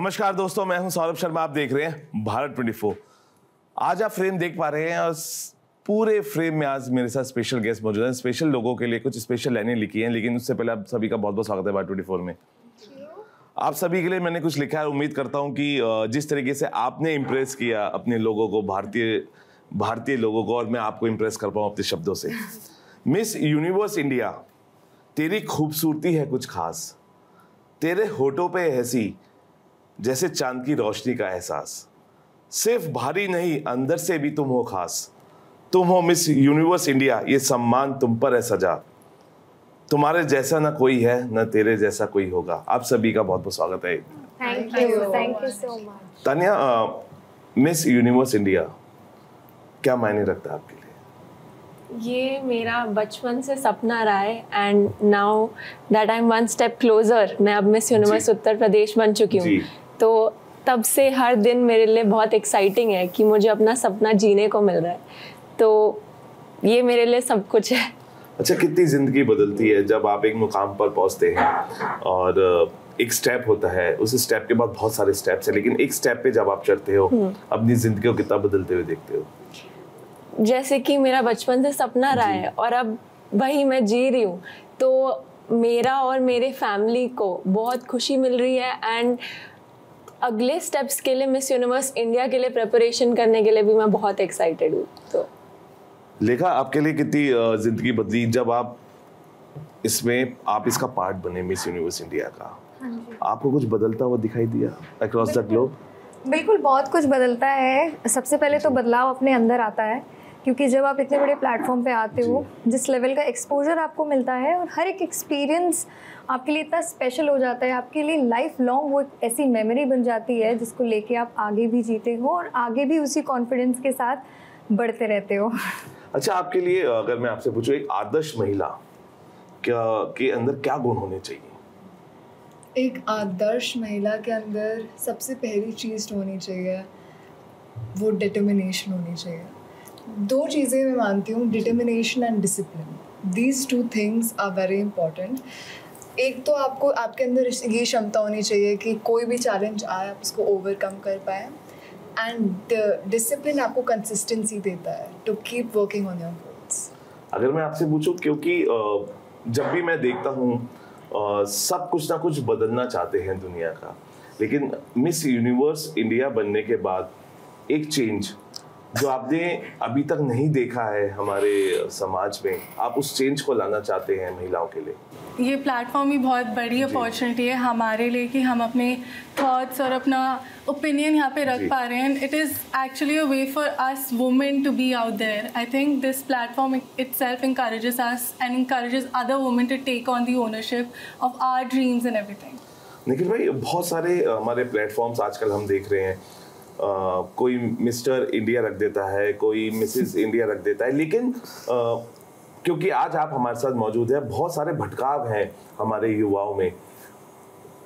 नमस्कार दोस्तों, मैं हूं सौरभ शर्मा। आप देख रहे हैं भारत 24। आज आप फ्रेम देख पा रहे हैं और पूरे फ्रेम में आज मेरे साथ स्पेशल गेस्ट मौजूद हैं। स्पेशल लोगों के लिए कुछ स्पेशल लाइनें लिखी हैं, लेकिन उससे पहले आप सभी का बहुत बहुत स्वागत है भारत 24 में। आप सभी के लिए मैंने कुछ लिखा है। उम्मीद करता हूं कि जिस तरीके से आपने इम्प्रेस किया अपने लोगों को, भारतीय लोगों को, और मैं आपको इम्प्रेस कर पाऊँ अपने शब्दों से। मिस यूनिवर्स इंडिया, तेरी खूबसूरती है कुछ खास, तेरे होठों पे हंसी जैसे चांद की रोशनी का एहसास, सिर्फ भारी नहीं अंदर से भी तुम हो खास, तुम हो मिस यूनिवर्स इंडिया, ये सम्मान तुम पर है सजा, तुम्हारे जैसा ना कोई है ना तेरे जैसा कोई होगा। आप सभी का बहुत बहुत स्वागत है। Thank you so much. Tania, miss universe India क्या मायने रखता है आपके लिए? ये मेरा बचपन से सपना रहा है and now that I am one step closer, मैं अब मिस यूनिवर्स उत्तर प्रदेश बन चुकी हूँ। तो तब से हर दिन मेरे लिए बहुत एक्साइटिंग है कि मुझे अपना सपना जीने को मिल रहा है, तो ये मेरे लिए सब कुछ है। अच्छा, कितनी जिंदगी बदलती है जब आप एक मुकाम पर पहुंचते हैं और एक स्टेप होता है, उस स्टेप के बाद बहुत सारे स्टेप्स हैं, लेकिन एक स्टेप पे जब आप चढ़ते हो अपनी जिंदगी को कितना बदलते हुए देखते हो? जैसे कि मेरा बचपन से सपना रहा है और अब वही मैं जी रही हूँ, तो मेरा और मेरे फैमिली को बहुत खुशी मिल रही है एंड अगले स्टेप्स के लिए, मिस यूनिवर्स इंडिया के लिए प्रिपरेशन करने के लिए भी मैं बहुत एक्साइटेड हूँ। तो लेखा, आपके लिए कितनी जिंदगी बदली जब आप इसका पार्ट बने मिस यूनिवर्स इंडिया का? आपको कुछ बदलता हुआ दिखाई दिया अक्रॉस द ग्लोब? बिल्कुल, बहुत कुछ बदलता है। सबसे पहले तो बदलाव अपने अंदर आता है, क्योंकि जब आप इतने बड़े प्लेटफॉर्म पे आते हो, जिस लेवल का एक्सपोजर आपको मिलता है और हर एक एक्सपीरियंस आपके लिए इतना स्पेशल हो जाता है, आपके लिए लाइफ लॉन्ग वो एक ऐसी मेमोरी बन जाती है जिसको लेके आप आगे भी जीते हो और आगे भी उसी कॉन्फिडेंस के साथ बढ़ते रहते हो। अच्छा, आपके लिए अगर मैं आपसे पूछूं, एक आदर्श महिला के अंदर क्या गुण होने चाहिए? एक आदर्श महिला के अंदर सबसे पहली चीज़ होनी चाहिए वो डिटर्मिनेशन होनी चाहिए। दो चीज़ें मैं मानती हूँ, determination and discipline. These two things are very important. एक तो आपको आपके अंदर ये क्षमता होनी चाहिए कि कोई भी चैलेंज आए आप उसको ओवरकम कर पाएँ, एंड डिसिप्लिन आपको कंसिस्टेंसी देता है to keep working on your goals. अगर मैं आपसे पूछूं, क्योंकि जब भी मैं देखता हूँ सब कुछ ना कुछ बदलना चाहते हैं दुनिया का, लेकिन मिस यूनिवर्स इंडिया बनने के बाद एक चेंज जो आपने अभी तक नहीं देखा है हमारे समाज में, आप उस चेंज को लाना चाहते हैं महिलाओं के लिए। ये प्लेटफॉर्म ही बहुत बड़ी अपॉर्चुनिटी है हमारे लिए कि हम अपने थॉट्स और अपना ओपिनियन यहाँ पे रख पा रहे हैं। It is actually a way for us women to be out there. I think this platform itself encourages us and encourages other women to take on the ownership of our dreams and everything. Nikhil भाई, बहुत सारे हमारे platforms आजकल हम देख रहे हैं, कोई मिस्टर इंडिया रख देता है, कोई मिसेस इंडिया रख देता है, लेकिन क्योंकि आज आप हमारे साथ मौजूद हैं, बहुत सारे भटकाव हैं हमारे युवाओं में।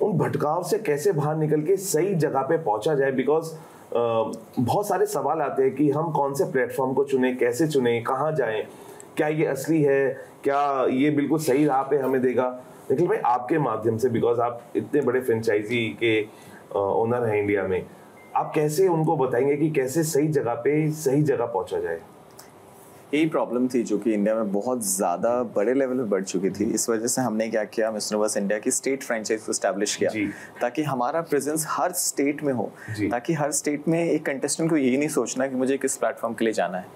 उन भटकाव से कैसे बाहर निकल के सही जगह पे पहुंचा जाए? बिकॉज बहुत सारे सवाल आते हैं कि हम कौन से प्लेटफॉर्म को चुने, कैसे चुने, कहाँ जाएं, क्या ये असली है, क्या ये बिल्कुल सही राह पे हमें देगा? निखिल भाई, आपके माध्यम से, बिकॉज आप इतने बड़े फ्रेंचाइजी के ओनर हैं इंडिया में, आप कैसे उनको बताएंगे कि कैसे सही जगह पहुंचा जाए? यही प्रॉब्लम थी जो कि इंडिया में बहुत ज़्यादा बड़े लेवल पे बढ़ चुकी थी। इस वजह से हमने क्या किया, मिस यूनिवर्स इंडिया की स्टेट फ्रेंचाइज को एस्टैब्लिश किया ताकि हमारा प्रेजेंस हर स्टेट में हो, ताकि हर स्टेट में एक कंटेस्टेंट को यही नहीं सोचना कि मुझे किस प्लेटफॉर्म के लिए जाना है।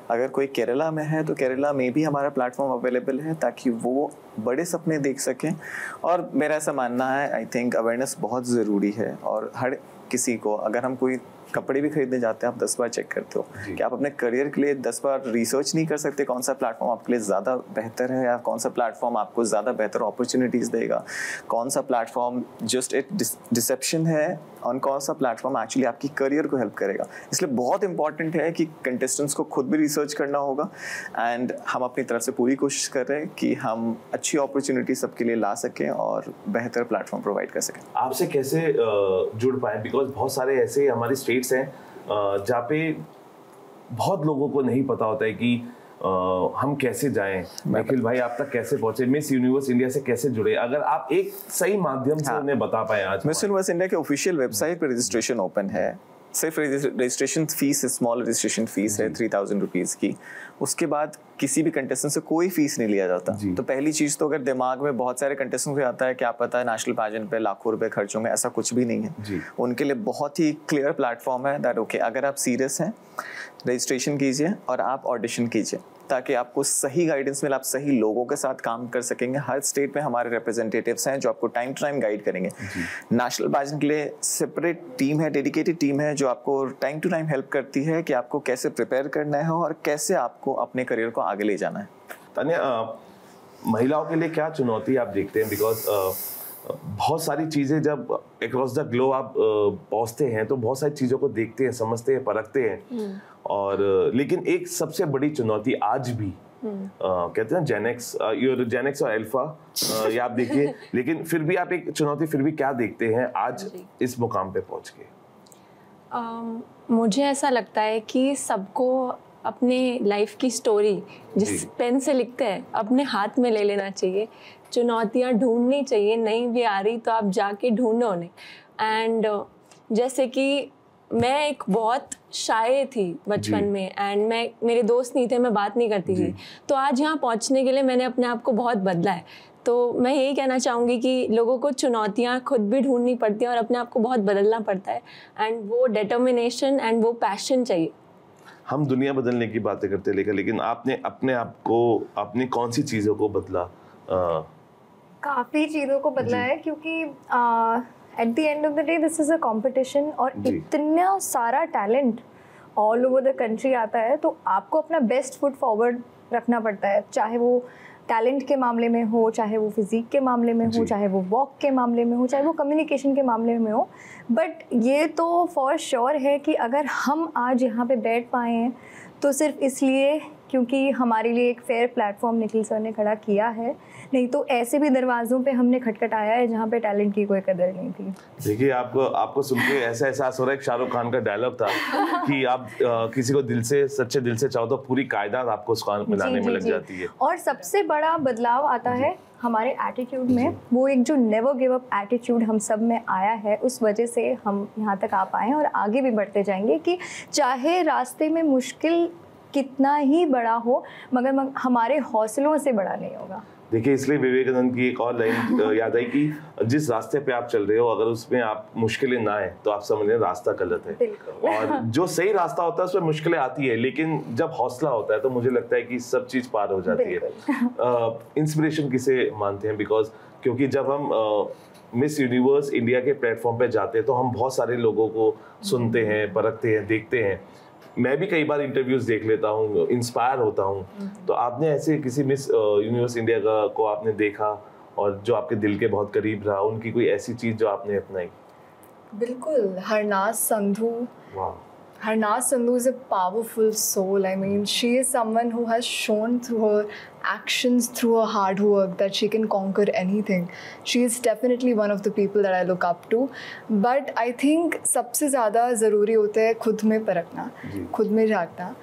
अगर कोई केरला में है तो केरला में भी हमारा प्लेटफॉर्म अवेलेबल है ताकि वो बड़े सपने देख सकें। और मेरा ऐसा मानना है, आई थिंक अवेयरनेस बहुत ज़रूरी है, और हर किसी को, अगर हम कोई कपड़े भी खरीदने जाते हैं आप 10 बार चेक करते हो कि आप अपने करियर के लिए 10 बार रिसर्च नहीं कर सकते कौन सा प्लेटफॉर्म आपके लिए ज़्यादा बेहतर है, या कौन सा प्लेटफॉर्म आपको ज़्यादा बेहतर अपॉर्चुनिटीज़ देगा, कौन सा प्लेटफॉर्म जस्ट एक डिसेप्शन है और कौन सा प्लेटफॉर्म एक्चुअली आपकी करियर को हेल्प करेगा। इसलिए बहुत इंपॉर्टेंट है कि कंटेस्टेंट्स को खुद भी रिसर्च करना होगा, एंड हम अपनी तरफ से पूरी कोशिश कर रहे हैं कि हम अच्छी अपॉर्चुनिटी सबके लिए ला सकें और बेहतर प्लेटफॉर्म प्रोवाइड कर सकें। आपसे कैसे जुड़ पाए? बिकॉज बहुत सारे ऐसे हमारे स्टेट्स हैं जहाँ पे बहुत लोगों को नहीं पता होता है कि हम कैसे जाएं, निखिल भाई आप तक कैसे पहुंचे, मिस यूनिवर्स इंडिया से कैसे जुड़े, अगर आप एक सही माध्यम से उन्हें बता पाए आज। मिस यूनिवर्स इंडिया के ऑफिशियल वेबसाइट पर रजिस्ट्रेशन ओपन है, सिर्फ registration fees, small registration fees है 3000 रुपीज़ की। उसके बाद किसी भी कंटेस्टेंट से कोई फीस नहीं लिया जाता। तो पहली चीज़ तो अगर दिमाग में बहुत सारे कंटेस्टेंट को आता है क्या पता है नेशनल पैजेंट पे लाखों रुपए खर्च होंगे, ऐसा कुछ भी नहीं है। उनके लिए बहुत ही क्लियर प्लेटफॉर्म है दैट ओके अगर आप सीरियस हैं रजिस्ट्रेशन कीजिए और आप ऑडिशन कीजिए ताकि आपको सही गाइडेंस मिले, आप सही लोगों के साथ काम कर सकेंगे। हर स्टेट में हमारे रिप्रेजेंटेटिव्स हैं जो आपको टाइम टू टाइम गाइड करेंगे। नेशनल पैजेंट के लिए सेपरेट टीम है, डेडिकेटेड टीम है जो आपको टाइम टू टाइम हेल्प करती है कि आपको कैसे प्रिपेयर करना है और कैसे आपको अपने करियर को आगे ले जाना है। तान्या, महिलाओं के लिए क्या चुनौती आप देखते हैं, बिकॉज बहुत सारी चीज़ें जब अक्रॉस द ग्लोब आप पहुंचते हैं तो बहुत सारी चीज़ों को देखते हैं, समझते हैं, परखते हैं, और लेकिन एक सबसे बड़ी चुनौती आज भी कहते हैं जेनेक्स और अल्फा, ये आप देखिए, लेकिन फिर भी आप एक चुनौती फिर भी क्या देखते हैं आज इस मुकाम पे पहुंच के? मुझे ऐसा लगता है कि सबको अपने लाइफ की स्टोरी जिस पेन से लिखते हैं अपने हाथ में ले लेना चाहिए, चुनौतियाँ ढूंढनी चाहिए, नहीं भी आ रही तो आप जाके ढूंढो उन्हें। एंड जैसे कि मैं एक बहुत शाय थी बचपन में, एंड मेरे दोस्त नहीं थे, मैं बात नहीं करती थी, तो आज यहाँ पहुँचने के लिए मैंने अपने आप को बहुत बदला है। तो मैं यही कहना चाहूँगी कि लोगों को चुनौतियाँ खुद भी ढूंढनी पड़ती हैं और अपने आप को बहुत बदलना पड़ता है, एंड वो डिटर्मिनेशन एंड वो पैशन चाहिए। हम दुनिया बदलने की बातें करते हैं लेकिन आपने अपने आप को, अपनी कौन सी चीज़ों को बदला? काफ़ी चीज़ों को बदला है, क्योंकि eight the end of the day this is a competition, और इतना सारा talent all over the country आता है, तो आपको अपना बेस्ट फुट फॉरवर्ड रखना पड़ता है, चाहे वो टैलेंट के मामले में हो, चाहे वो फिजिक के मामले में हो, चाहे वो वॉक के मामले में हो, चाहे वो कम्युनिकेशन के मामले में हो। बट ये तो फॉर श्योर है कि अगर हम आज यहाँ पे बैठ पाए हैं तो सिर्फ इसलिए क्योंकि हमारे लिए एक फेयर प्लेटफॉर्म निखिल सर ने खड़ा किया है, नहीं तो ऐसे भी दरवाज़ों पे हमने खटखटाया है जहाँ पे टैलेंट की कोई कदर नहीं थी। देखिए, आपको सुन के ऐसा एहसास हो रहा है, शाहरुख खान का डायलॉग था कि आप किसी को दिल से, सच्चे दिल से चाहो तो पूरी कायदात आपको उसको मिलाने में लग जाती है। और सबसे बड़ा बदलाव आता है हमारे एटीट्यूड में, वो एक जो नेवर गिव अप एटीट्यूड हम सब में आया है, उस वजह से हम यहाँ तक आ पाए हैं और आगे भी बढ़ते जाएंगे कि चाहे रास्ते में मुश्किल कितना ही बड़ा हो, मगर हमारे हौसलों से बड़ा नहीं होगा। देखिए, इसलिए विवेकानंद की एक और लाइन याद आई कि जिस रास्ते पे आप चल रहे हो, अगर उसमें आप मुश्किलें ना आए तो आप समझ लें रास्ता गलत है। और जो सही रास्ता होता है उसमें मुश्किलें आती है, लेकिन जब हौसला होता है तो मुझे लगता है कि सब चीज़ पार हो जाती है। इंस्पिरेशन किसे मानते हैं? बिकॉज क्योंकि जब हम मिस यूनिवर्स इंडिया के प्लेटफॉर्म पे जाते हैं तो हम बहुत सारे लोगों को सुनते हैं, परखते हैं, देखते हैं। मैं भी कई बार इंटरव्यूज देख लेता हूँ, इंस्पायर होता हूँ। तो आपने ऐसे किसी मिस यूनिवर्स इंडिया को आपने देखा और जो आपके दिल के बहुत करीब रहा, उनकी कोई ऐसी चीज़ जो आपने अपनाई? बिल्कुल, Harnaaz Sandhu. Harnaaz Sandhu is a powerful soul. I mean, she is someone who has shown through her actions, through her hard work, that she can conquer anything. She is definitely one of the people that I look up to. But I think सबसे ज़्यादा ज़रूरी होता है खुद में परखना, खुद में झांकना.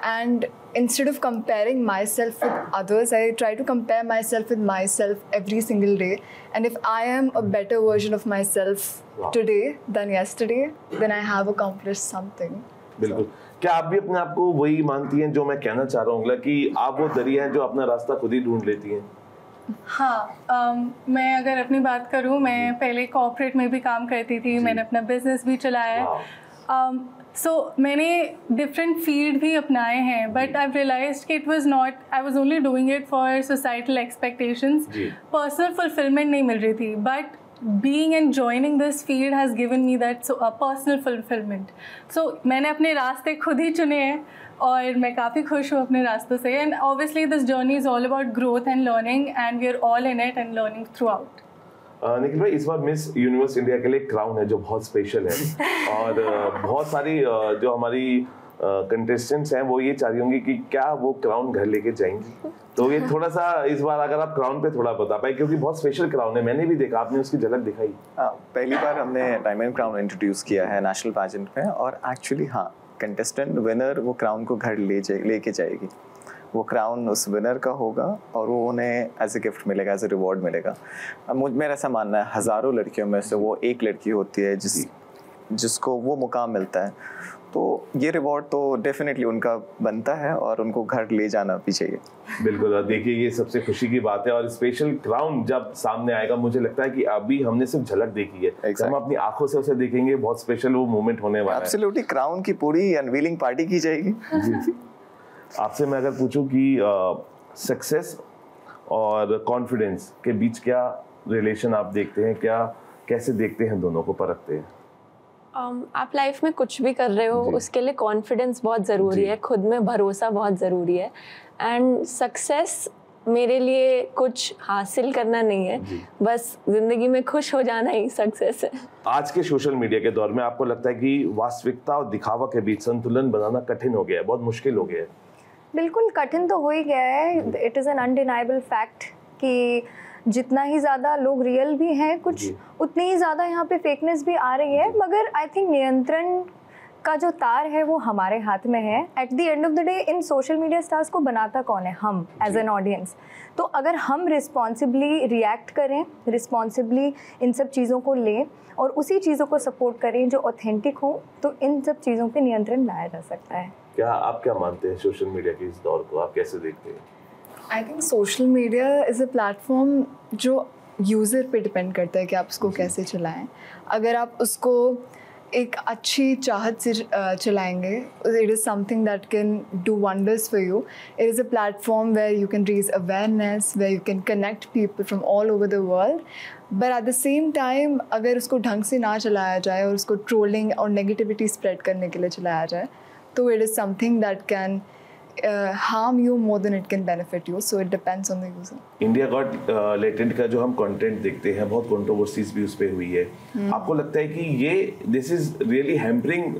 And instead of comparing myself with others, I try to compare myself with myself every single day. And if I am a better version of myself today than yesterday, then I have accomplished something. बिल्कुल। क्या आप भी अपने आप को वही मानती हैं जो मैं कहना चाह रहा हूँ कि आप वो दरिया हैं जो अपना रास्ता खुद ही ढूंढ लेती हैं? हाँ, मैं अगर अपनी बात करूँ, मैं पहले कॉर्पोरेट में भी काम करती थी, मैंने अपना बिजनेस भी चलाया है। सो मैंने डिफरेंट फील्ड भी अपनाए हैं, बट आई रियलाइज्ड कि it was not, I was only doing it for societal expectations, personal fulfilment नहीं मिल रही थी, but being and joining this field has given me that personal fulfillment. So मैंने अपने रास्ते खुद ही चुने हैं और मैं काफ़ी खुश हूँ अपने रास्तों से. And obviously this journey is all about growth and learning, and we are all in it and learning throughout. Nikhil भाई, इस बार मिस यूनिवर्स इंडिया के लिए क्राउन है जो बहुत स्पेशल है और बहुत सारी जो हमारी कंटेस्टेंट्स हैं वो ये चाह रही होंगी कि क्या वो क्राउन घर लेके जाएंगी, तो ये थोड़ा सा इस बार अगर आप क्राउन पे थोड़ा बता पाए, क्योंकि बहुत स्पेशल क्राउन है, मैंने भी देखा, आपने उसकी झलक दिखाई। पहली बार हमने डायमंड क्राउन इंट्रोड्यूस किया है नेशनल पैजेंट में, और एक्चुअली हाँ, कंटेस्टेंट विनर वो क्राउन को घर लेके जाएगी। वो क्राउन उस विनर का होगा और वो उन्हें एज ए गिफ्ट मिलेगा, एज ए रिवॉर्ड मिलेगा। अब मेरा ऐसा मानना है, हज़ारों लड़कियों में से वो एक लड़की होती है जिसको वो मुकाम मिलता है, तो ये रिवॉर्ड तो डेफिनेटली उनका बनता है और उनको घर ले जाना भी चाहिए। बिल्कुल, देखिए ये सबसे खुशी की बात है। और स्पेशल क्राउन जब सामने आएगा, मुझे लगता है कि अभी हमने सिर्फ झलक देखी है, exactly. हम अपनी आंखों से उसे देखेंगे, बहुत स्पेशल वो मोमेंट होने वाला है। एब्सोल्युटली, क्राउन की पूरी अनवीलिंग पार्टी की जाएगी। आपसे मैं अगर पूछूं कि सक्सेस और कॉन्फिडेंस के बीच क्या रिलेशन आप देखते हैं, क्या कैसे देखते हैं, दोनों को परखते हैं? आप लाइफ में कुछ भी कर रहे हो उसके लिए कॉन्फिडेंस बहुत ज़रूरी है, खुद में भरोसा बहुत ज़रूरी है। एंड सक्सेस मेरे लिए कुछ हासिल करना नहीं है, बस ज़िंदगी में खुश हो जाना ही सक्सेस है। आज के सोशल मीडिया के दौर में आपको लगता है कि वास्तविकता और दिखावा के बीच संतुलन बनाना कठिन हो गया है, बहुत मुश्किल हो गया है? बिल्कुल कठिन तो हो ही गया है। It is an undeniable fact कि जितना ही ज़्यादा लोग रियल भी हैं कुछ, उतनी ही ज़्यादा यहाँ पे फेकनेस भी आ रही है। मगर आई थिंक नियंत्रण का जो तार है वो हमारे हाथ में है। Eight the end of the day in social media stars को बनाता कौन है? हम एज एन ऑडियंस। तो अगर हम रिस्पॉन्सिबली रिएक्ट करें, रिस्पॉन्सिबली इन सब चीज़ों को लें और उसी चीज़ों को सपोर्ट करें जो ऑथेंटिक हो, तो इन सब चीज़ों पे नियंत्रण लाया जा सकता है। क्या आप क्या मानते हैं सोशल मीडिया के इस दौर को, आप कैसे देखते हैं? I think social media is a platform जो यूज़र पे डिपेंड करता है कि आप उसको कैसे चलाएं। अगर आप उसको एक अच्छी चाहत से चलाएंगे, it is something that can do wonders for you. It is a platform where you can raise awareness, where you can connect people from all over the world. But at the same time अगर उसको ढंग से ना चलाया जाए और उसको trolling और नेगेटिविटी स्प्रेड करने के लिए चलाया जाए, तो it is something that can harm you more than it can benefit you, so it depends on the user. India got latent का जो हम कंटेंट देखते हैं, बहुत कंट्रोवर्सीज भी उस पे हुई है। आपको लगता है कि ये this is really hampering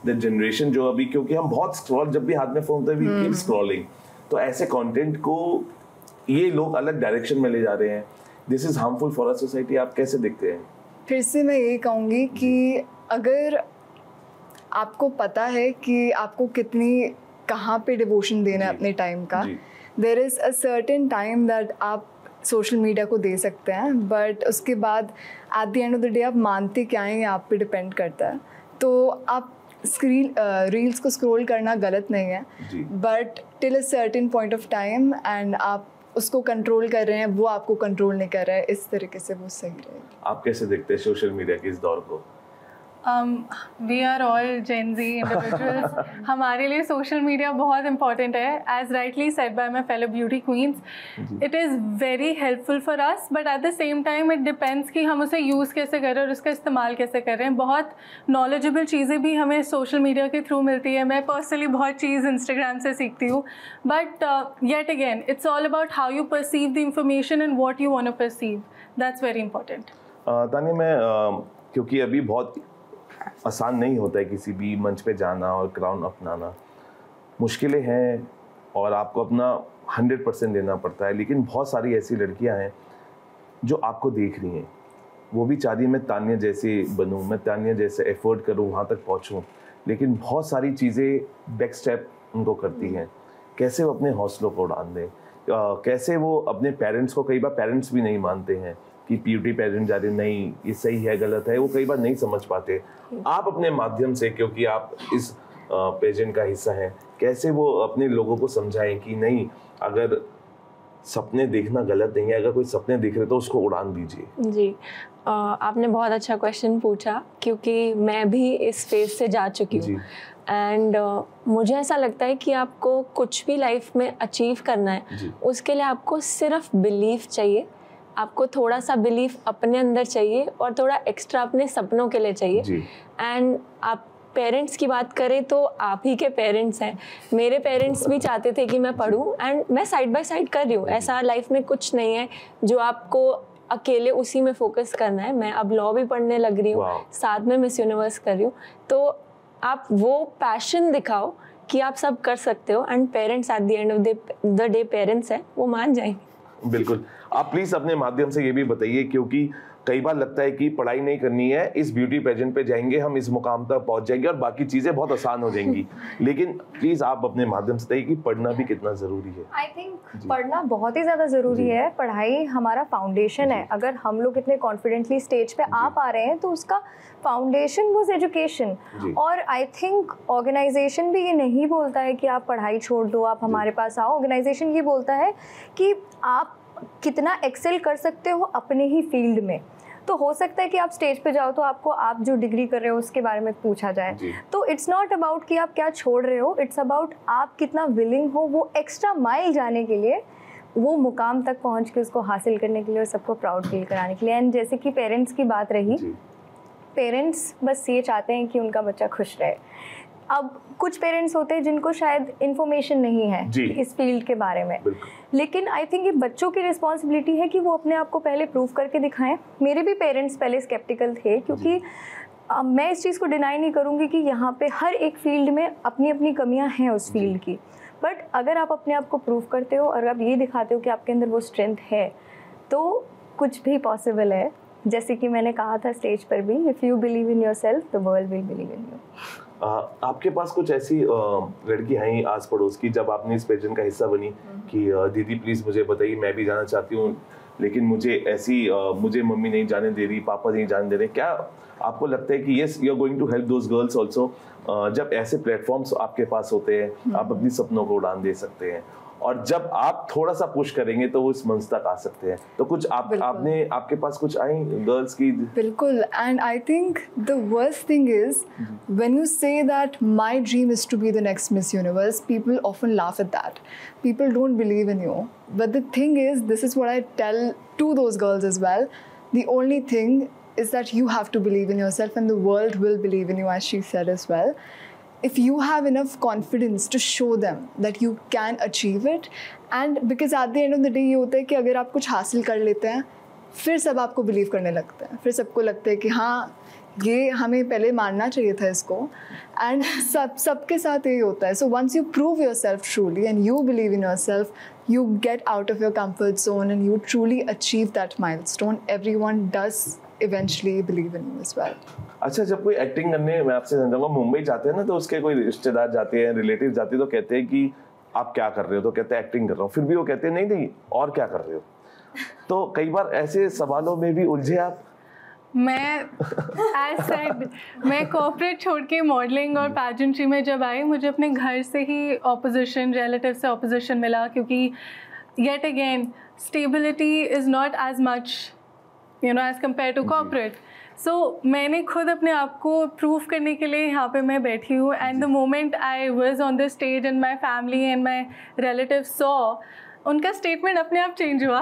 the generation जो अभी, क्योंकि हम बहुत स्क्रॉल, जब भी हाथ में फोन होता है वी कीप स्क्रॉलिंग, तो ऐसे कंटेंट को ये लोग अलग डायरेक्शन में ले जा रहे हैं, this is harmful for a society. आप कैसे देखते हैं? फिर से मैं ये कहूँगी कि अगर आपको पता है कि आपको कितनी कहाँ पे डिवोशन देना है अपने टाइम का, there is a certain time that आप सोशल मीडिया को दे सकते हैं, बट उसके बाद at the end of the day आप मानते क्या हैं, ये आप पे डिपेंड करता है। तो आप रील्स को स्क्रॉल करना गलत नहीं है, but till a certain point of time, and आप उसको कंट्रोल कर रहे हैं, वो आपको कंट्रोल नहीं कर रहा है, इस तरीके से वो सही रहेगा। आप कैसे देखते हैं सोशल मीडिया के इस दौर को? We are all Gen Z individuals. हमारे लिए सोशल मीडिया बहुत इंपॉर्टेंट है, as rightly said by my fellow beauty queens. It is very helpful for us, but at the same time it depends कि हम उसे यूज़ कैसे कर रहे हैं और उसका इस्तेमाल कैसे कर रहे हैं। बहुत नॉलेजेबल चीज़ें भी हमें सोशल मीडिया के थ्रू मिलती है। मैं पर्सनली बहुत चीज़ इंस्टाग्राम से सीखती हूँ, but yet again it's all about how you perceive the information and what you want to perceive, that's very important. Tania, मैं क्योंकि अभी बहुत आसान नहीं होता है किसी भी मंच पे जाना और क्राउन अपनाना, मुश्किलें हैं और आपको अपना 100% देना पड़ता है, लेकिन बहुत सारी ऐसी लड़कियां हैं जो आपको देख रही हैं, वो भी चाह रही है मैं तानिया जैसे बनूं, मैं तानिया जैसे एफर्ट करूं, वहाँ तक पहुँचूं, लेकिन बहुत सारी चीज़ें बैक स्टेप उनको करती हैं। कैसे वो अपने हौसलों को उड़ान दें, कैसे वो अपने पेरेंट्स को, कई बार पेरेंट्स भी नहीं मानते हैं कि प्यूटी पेरेंट जा रहे नहीं ये सही है गलत है, वो कई बार नहीं समझ पाते। आप अपने माध्यम से, क्योंकि आप इस पेजेंट का हिस्सा हैं, कैसे वो अपने लोगों को समझाएं कि नहीं, अगर सपने देखना गलत नहीं है, अगर कोई सपने देख रहे तो उसको उड़ान दीजिए। जी, आपने बहुत अच्छा क्वेश्चन पूछा, क्योंकि मैं भी इस फेज से जा चुकी हूँ। एंड मुझे ऐसा लगता है कि आपको कुछ भी लाइफ में अचीव करना है, उसके लिए आपको सिर्फ बिलीफ चाहिए, आपको थोड़ा सा बिलीफ अपने अंदर चाहिए और थोड़ा एक्स्ट्रा अपने सपनों के लिए चाहिए। एंड आप पेरेंट्स की बात करें तो आप ही के पेरेंट्स हैं। मेरे पेरेंट्स भी चाहते थे कि मैं पढूं, एंड मैं साइड बाय साइड कर रही हूँ। ऐसा लाइफ में कुछ नहीं है जो आपको अकेले उसी में फोकस करना है। मैं अब लॉ भी पढ़ने लग रही हूँ, साथ में मिस यूनिवर्स कर रही हूँ। तो आप वो पैशन दिखाओ कि आप सब कर सकते हो, and parents at the end of the day parents हैं, वो मान जाएंगे। बिल्कुल। आप प्लीज़ अपने माध्यम से ये भी बताइए, क्योंकि कई बार लगता है कि पढ़ाई नहीं करनी है, इस ब्यूटी पेजेंट पे जाएंगे हम, इस मुकाम तक पहुंच जाएंगे और बाकी चीजें बहुत आसान हो जाएंगी। लेकिन प्लीज आप अपने माध्यम से बताइए कि पढ़ना भी कितना जरूरी है। आई थिंक पढ़ना बहुत ही ज़्यादा ज़रूरी है। पढ़ाई हमारा फाउंडेशन है। अगर हम लोग इतने कॉन्फिडेंटली स्टेज पे आ पा रहे हैं तो उसका फाउंडेशन वाज एजुकेशन। और आई थिंक ऑर्गेनाइजेशन भी ये नहीं बोलता है कि आप पढ़ाई छोड़ दो, आप हमारे पास आओ। ऑर्गेनाइजेशन ये बोलता है कि आप कितना एक्सेल कर सकते हो अपने ही फील्ड में। तो हो सकता है कि आप स्टेज पे जाओ तो आपको आप जो डिग्री कर रहे हो उसके बारे में पूछा जाए। तो इट्स नॉट अबाउट कि आप क्या छोड़ रहे हो, इट्स अबाउट आप कितना विलिंग हो वो एक्स्ट्रा माइल जाने के लिए, वो मुकाम तक पहुंच के उसको हासिल करने के लिए और सबको प्राउड फील कराने के लिए। एंड जैसे कि पेरेंट्स की बात रही, पेरेंट्स बस ये चाहते हैं कि उनका बच्चा खुश रहे। अब कुछ पेरेंट्स होते हैं जिनको शायद इन्फॉर्मेशन नहीं है इस फील्ड के बारे में, लेकिन आई थिंक ये बच्चों की रिस्पॉन्सिबिलिटी है कि वो अपने आप को पहले प्रूव करके दिखाएं। मेरे भी पेरेंट्स पहले स्केप्टिकल थे, क्योंकि मैं इस चीज़ को डिनाई नहीं करूँगी कि यहाँ पे हर एक फील्ड में अपनी अपनी कमियाँ हैं उस फील्ड की। बट अगर आप अपने आप को प्रूव करते हो और आप ये दिखाते हो कि आपके अंदर वो स्ट्रेंथ है, तो कुछ भी पॉसिबल है। जैसे कि मैंने कहा था स्टेज पर भी, if you believe in your self the world will believe in you. आपके पास कुछ ऐसी लड़की हैं आस पड़ोस की, जब आपने इस पेजेंट का हिस्सा बनी कि दीदी प्लीज मुझे बताइए, मैं भी जाना चाहती हूँ, लेकिन मुझे ऐसी मुझे मम्मी नहीं जाने दे रही, पापा नहीं जाने दे रहे, क्या आपको लगता है कि yes you are going to help those girls also? जब ऐसे प्लेटफॉर्म्स आपके पास होते हैं, आप अपनी सपनों को उड़ान दे सकते हैं, और जब आप थोड़ा सा पुश करेंगे तो वो इस मंच तक आ सकते हैं। तो कुछ आपने आपके पास कुछ आई गर्ल्स की? बिल्कुल। And I think the worst thing is when you say that my dream is to be the next Miss Universe, people often laugh at that, people don't believe in you. But the thing is, this is what I tell to those girls as well, the only thing is that you have to believe in yourself and the world will believe in you, as she said as well. If you have enough confidence to show them that you can achieve it, and because at the end of the day ये होता है कि अगर आप कुछ हासिल कर लेते हैं फिर सब आपको बिलीव करने लगते हैं, फिर सबको लगता है कि हाँ ये हमें पहले मानना चाहिए था इसको। एंड सबके साथ यही होता है। So once you prove yourself truly and you believe in yourself, you get out of your comfort zone and you truly achieve that milestone, everyone does eventually believe in you as well. अच्छा, जब कोई acting करने, मैं आपसे जानना चाहूँगा, मुंबई जाते हैं ना तो उसके कोई रिश्तेदार जाते हैं, रिलेटिव जाते हैं, तो कहते हैं कि आप क्या कर रहे हो, तो कहते हैं एक्टिंग कर रहा हूँ, फिर भी वो कहते हैं नहीं नहीं और क्या कर रहे हो। तो कई बार ऐसे सवालों में भी उलझे आप? मैं एज सेड, मैं कॉर्पोरेट छोड़ के मॉडलिंग और पैजेंट्री में जब आई, मुझे अपने घर से ही ऑपोजिशन, रिलेटिव से ऑपोजिशन मिला, क्योंकि yet again stability is not as much you know as compare to corporate. So मैंने खुद अपने आप को प्रूव करने के लिए यहाँ पे मैं बैठी हूँ। And the moment I was on the stage and my family and my relative saw, उनका स्टेटमेंट अपने आप चेंज हुआ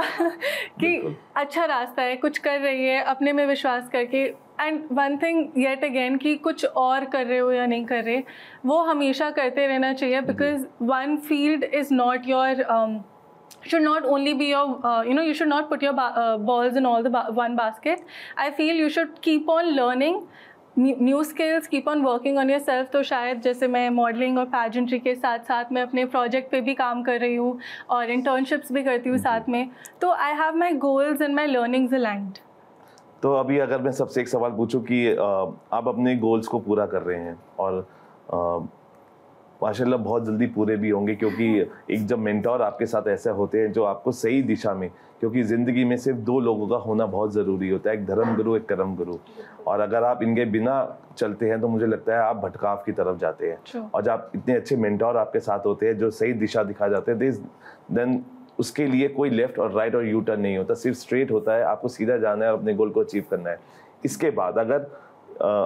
कि अच्छा रास्ता है, कुछ कर रही है, अपने में विश्वास करके। And one thing yet again कि कुछ और कर रहे हो या नहीं कर रहे, वो हमेशा करते रहना चाहिए, because one field is not your should not only be your you should not put your balls in all the one basket. I feel you should keep on learning new skills, keep on working on yourself. तो शायद जैसे मैं modelling और पैजेंट्री के साथ साथ मैं अपने प्रोजेक्ट पे भी काम कर रही हूँ और इंटर्नशिप्स भी करती हूँ साथ में, तो I have my goals and my learnings aligned. तो अभी अगर मैं सबसे एक सवाल पूछूं कि आप अपने गोल्स को पूरा कर रहे हैं और माशाल्लाह बहुत जल्दी पूरे भी होंगे, क्योंकि एक जब मेंटोर आपके साथ ऐसे होते हैं जो आपको सही दिशा में, क्योंकि ज़िंदगी में सिर्फ दो लोगों का होना बहुत ज़रूरी होता है, एक धर्म गुरु, एक कर्म गुरु, और अगर आप इनके बिना चलते हैं तो मुझे लगता है आप भटकाव की तरफ जाते हैं। और जब इतने अच्छे मेंटोर आपके साथ होते हैं जो सही दिशा दिखा जाते हैं, देन उसके लिए कोई लेफ्ट और राइट और यू टर्न नहीं होता, सिर्फ स्ट्रेट होता है, आपको सीधा जाना है और अपने गोल को अचीव करना है। इसके बाद अगर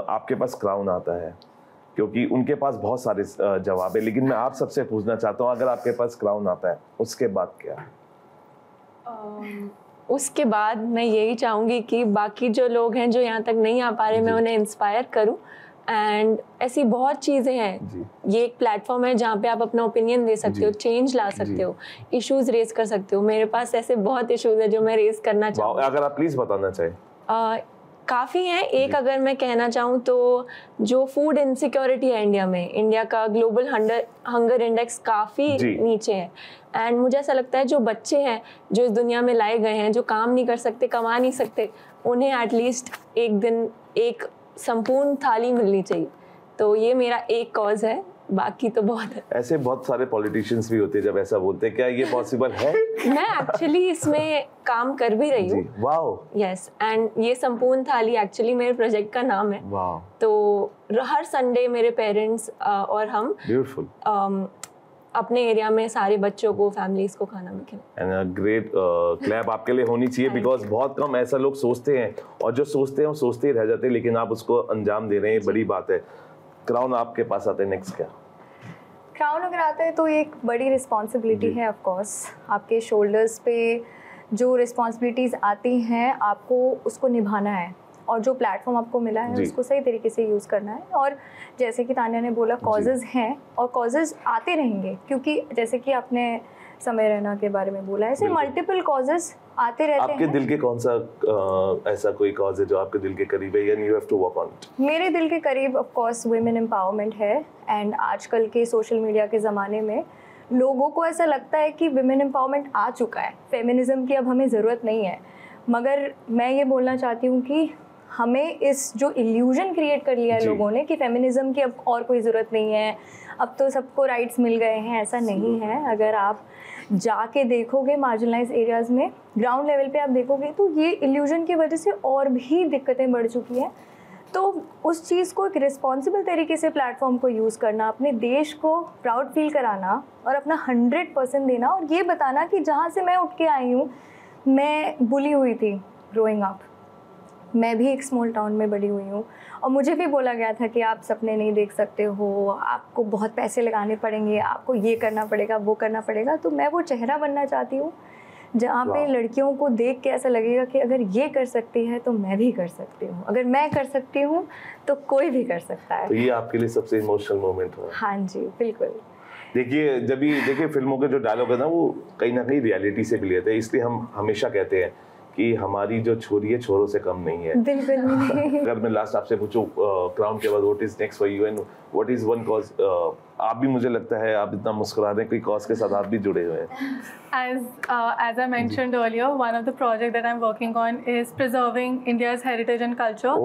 आपके पास क्राउन आता है, क्योंकि उनके पास बहुत सारे जवाब है, लेकिन मैं आप सबसे पूछना चाहता हूँ अगर आपके पास क्राउन आता है उसके बाद क्या? उसके बाद मैं यही चाहूँगी कि बाकी जो लोग हैं जो यहाँ तक नहीं आ पा रहे, मैं उन्हें इंस्पायर करूँ। एंड ऐसी बहुत चीज़ें हैं, ये एक प्लेटफॉर्म है जहाँ पे आप अपना ओपिनियन दे सकते हो, चेंज ला सकते हो, इश्यूज रेज कर सकते हो। मेरे पास ऐसे बहुत इश्यूज है जो मैं रेज करना चाहूँ। अगर आप प्लीज़ बताना चाहें। काफ़ी हैं। एक अगर मैं कहना चाहूँ तो जो फूड इनसिक्योरिटी है इंडिया में, इंडिया का ग्लोबल हंगर इंडेक्स काफ़ी नीचे है। एंड मुझे ऐसा लगता है जो बच्चे हैं जो इस दुनिया में लाए गए हैं, जो काम नहीं कर सकते, कमा नहीं सकते, उन्हें एटलीस्ट एक दिन एक संपूर्ण थाली मिलनी चाहिए। तो ये मेरा एक कॉज है, बाकी तो बहुत है। ऐसे बहुत सारे पॉलिटिशियंस भी होते हैं जब ऐसा बोलते हैं, क्या ये पॉसिबल है? मैं एक्चुअली इसमें काम कर भी रही हूँ। वाओ। यस, एंड ये संपूर्ण थाली एक्चुअली मेरे प्रोजेक्ट का नाम है। वाओ। तो हर संडे मेरे पेरेंट्स और हम ब्यूटीफुल अपने एरिया में सारे बच्चों को, फैमिलीज को खाना खिलाते हैं। एंड ग्रेट क्लैप आपके लिए होनी चाहिए, बिकॉज बहुत कम ऐसा लोग सोचते हैं, और जो सोचते हैं वो सोचते ही रह जाते हैं, लेकिन आप उसको अंजाम दे रहे हैं, बड़ी बात है। क्राउन आपके पास आते हैं, नेक्स्ट क्या? क्राउन अगर आता है तो एक बड़ी रिस्पॉन्सिबिलिटी है। ऑफ कोर्स आपके शोल्डर्स पे जो रिस्पॉन्सिबिलिटीज़ आती हैं आपको उसको निभाना है, और जो प्लेटफॉर्म आपको मिला है उसको सही तरीके से यूज़ करना है। और जैसे कि तान्या ने बोला, कॉजेज़ हैं और कॉजेज़ आते रहेंगे, क्योंकि जैसे कि आपने समय रैना के बारे में बोला, ऐसे मल्टीपल कॉजेज़ आते रहते हैं। आपके दिल के कौन सा ऐसा कोई कॉज है जो आपके दिल के करीब है, या you have to work on it? मेरे दिल के करीब ऑफ कोर्स वुमेन एम्पावरमेंट है। एंड आजकल के सोशल मीडिया के ज़माने में लोगों को ऐसा लगता है कि वुमेन एम्पावरमेंट आ चुका है, फेमिनिज्म की अब हमें ज़रूरत नहीं है। मगर मैं ये बोलना चाहती हूँ कि हमें इस जो इल्यूजन क्रिएट कर लिया है लोगों ने कि फेमिनिज्म की अब और कोई ज़रूरत नहीं है, अब तो सबको राइट्स मिल गए हैं, ऐसा नहीं है। अगर आप जाके देखोगे मार्जिनलाइज एरियाज़ में, ग्राउंड लेवल पे आप देखोगे तो ये इल्यूजन की वजह से और भी दिक्कतें बढ़ चुकी हैं। तो उस चीज़ को एक रिस्पॉन्सिबल तरीके से प्लेटफॉर्म को यूज़ करना, अपने देश को प्राउड फील कराना और अपना 100% देना, और ये बताना कि जहाँ से मैं उठ के आई हूँ, मैं बुली हुई थी ग्रोइंग अप, मैं भी एक स्मॉल टाउन में बड़ी हुई हूँ, और मुझे भी बोला गया था कि आप सपने नहीं देख सकते हो, आपको बहुत पैसे लगाने पड़ेंगे, आपको ये करना पड़ेगा, वो करना पड़ेगा। तो मैं वो चेहरा बनना चाहती हूँ जहाँ पे लड़कियों को देख के ऐसा लगेगा कि अगर ये कर सकती है तो मैं भी कर सकती हूँ, अगर मैं कर सकती हूँ तो कोई भी कर सकता है। तो ये आपके लिए सबसे इमोशनल मोमेंट हुआ? हाँ जी, बिल्कुल। देखिए, जब भी देखिए फिल्मों के जो डायलॉग है ना, वो कहीं ना कहीं रियलिटी से भी लेते हैं, इसलिए हम हमेशा कहते हैं कि हमारी जो छोरी है छोरों से कम नहीं है। बिल्कुल नहीं। अगर मैं लास्ट आपसे पूछूं क्राउन के बाद what is next for you and what is one cause, आप भी, मुझे लगता है आप इतना मुस्कुरा रहे हैं, कोई कॉज के साथ आप भी जुड़े हुए हैं। As I mentioned earlier, one of the project that I'm working on is preserving India's heritage and culture.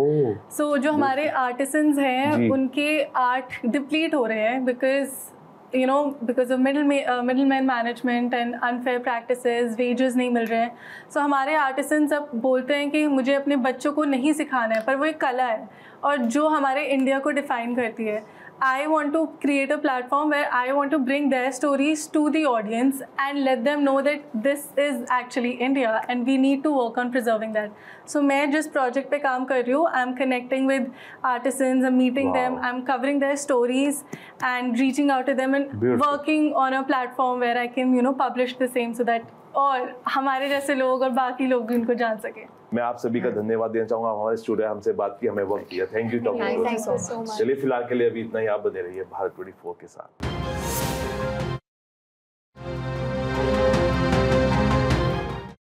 So जो हमारे artisans हैं उनके art deplete हो रहे हैं because of middleman management and unfair practices, wages नहीं मिल रहे हैं। So हमारे artisans अब बोलते हैं कि मुझे अपने बच्चों को नहीं सिखाना है, पर वो एक कला है और जो हमारे इंडिया को डिफाइन करती है। I want to create a platform where I want to bring their stories to the audience and let them know that this is actually India and we need to work on preserving that. So मैं जिस project पे काम कर रही हूँ, I'm connecting with artisans, I'm meeting them, I'm covering their stories and reaching out to them and working on a platform where I can publish the same so that और हमारे जैसे लोग और बाकी लोग भी उनको जान सके। मैं आप सभी का धन्यवाद देना चाहूंगा, हमारे स्टूडियो हमसे बात की, हमें वक्त दिया। Thank you talking. Thank you so much. चलिए फिलहाल के लिए अभी इतना ही, आप बने रहिए भारत 24 के साथ।